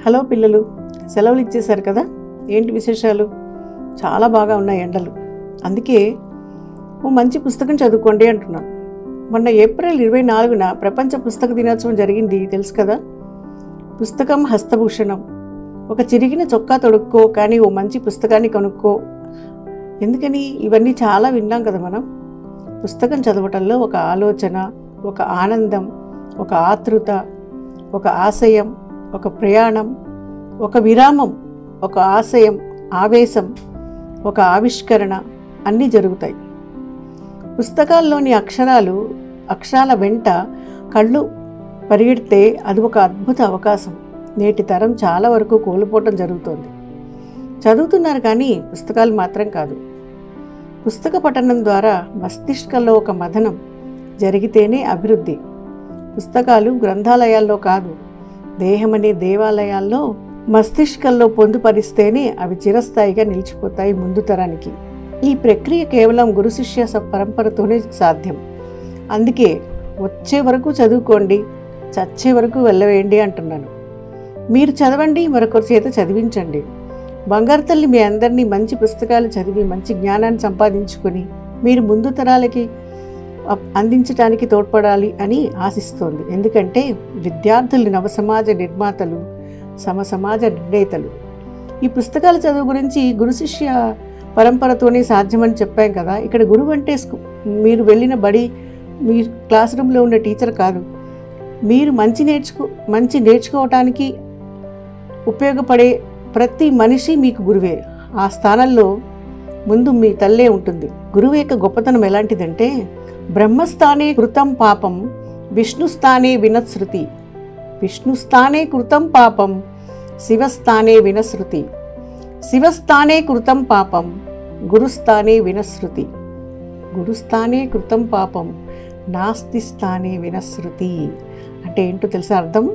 Hello పిల్లలు, సెలవులు ఇచ్చేశారు కదా. ఏంటి విశేషాలు? చాలా బాగా ఉన్నాయి ఎండలు. అందుకే ఓ మంచి పుస్తకం చదువుకోండి అంటున్నాను. మొన్న ఏప్రిల్ 24న ప్రపంచ పుస్తక దినోత్సవం జరిగింది, తెలుసు కదా. పుస్తకం హస్తభూషణం. ఒక చిరిగిన చొక్కా తొడుక్కో, కానీ ఓ మంచి పుస్తకాన్ని కొనుక్కో. ఎందుకని? ఇవన్నీ చాలా విన్నాం కదా మనం. పుస్తకం చదవటంలో ఒక ఆలోచన, ఒక ఆనందం, ఒక ఆతృత, ఒక ఆశయం, ఒక ప్రయాణం, ఒక విరామం, ఒక ఆశయం, ఆవేశం, ఒక ఆవిష్కరణ అన్నీ జరుగుతాయి. పుస్తకాల్లోని అక్షరాల వెంట కళ్ళు పరిగెడితే అది ఒక అద్భుత అవకాశం. నేటి తరం చాలా వరకు కోల్పోవటం జరుగుతోంది. చదువుతున్నారు కానీ పుస్తకాలు మాత్రం కాదు. పుస్తక పఠనం ద్వారా మస్తిష్కంలో ఒక మథనం జరిగితేనే అభివృద్ధి. పుస్తకాలు గ్రంథాలయాల్లో కాదు, దేహమనే దేవాలయాల్లో మస్తిష్కంలో పొందుపరిస్తేనే అవి చిరస్థాయిగా నిలిచిపోతాయి ముందు తరానికి. ఈ ప్రక్రియ కేవలం గురు శిష్య పరంపరతోనే సాధ్యం. అందుకే వచ్చే వరకు చదువుకోండి, చచ్చే వరకు వెళ్ళవేయండి అంటున్నాను. మీరు చదవండి, మరొకరి చేత చదివించండి. బంగారు తల్లి మీ అందరినీ మంచి పుస్తకాలు చదివి మంచి జ్ఞానాన్ని సంపాదించుకొని మీరు ముందు తరాలకి అందించడానికి తోడ్పడాలి అని ఆశిస్తోంది. ఎందుకంటే విద్యార్థులు నవసమాజ నిర్మాతలు, సమసమాజ నిర్ణేతలు. ఈ పుస్తకాల చదువు గురించి గురు శిష్య పరంపరతోనే సాధ్యమని చెప్పాం కదా. ఇక్కడ గురువు అంటే మీరు వెళ్ళిన బడి, మీ క్లాస్ రూమ్లో ఉన్న టీచర్ కాదు. మీరు మంచి నేర్చుకోవటానికి ఉపయోగపడే ప్రతి మనిషి మీకు గురువే. ఆ స్థానంలో ముందు మీ తల్లే ఉంటుంది. గురువు యొక్క గొప్పతనం ఎలాంటిదంటే, బ్రహ్మస్థానే కృతం పాపం విష్ణుస్థానే వినశ్రుతి, విష్ణుస్థానే కృతం పాపం శివస్థానే వినశ్రుతి, శివస్థానే కృతం పాపం గురుస్థానే వినశ్రుతి, గురుస్థానే కృతం పాపం నాస్తి స్థానే వినశ్రుతి. అంటే ఏంటో తెలుసా అర్థం?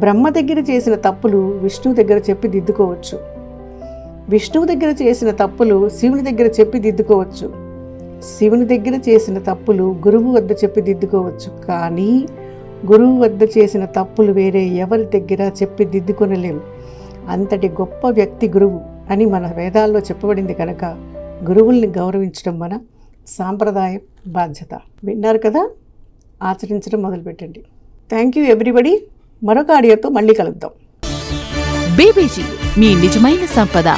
బ్రహ్మ దగ్గర చేసిన తప్పులు విష్ణువు దగ్గర చెప్పి దిద్దుకోవచ్చు, విష్ణువు దగ్గర చేసిన తప్పులు శివుని దగ్గర చెప్పి దిద్దుకోవచ్చు, శివుని దగ్గర చేసిన తప్పులు గురువు వద్ద చెప్పి దిద్దుకోవచ్చు. కానీ గురువు వద్ద చేసిన తప్పులు వేరే ఎవరి దగ్గర చెప్పి దిద్దుకొనలేము. అంతటి గొప్ప వ్యక్తి గురువు అని మన వేదాల్లో చెప్పబడింది కనుక గురువుల్ని గౌరవించడం మన సాంప్రదాయం, బాధ్యత. విన్నారు కదా, ఆచరించడం మొదలుపెట్టండి. Thank you everybody. మరొక ఆడియోతో మళ్ళీ కలుద్దాం. బీబీజీ, మీ నిజమైన సంపద.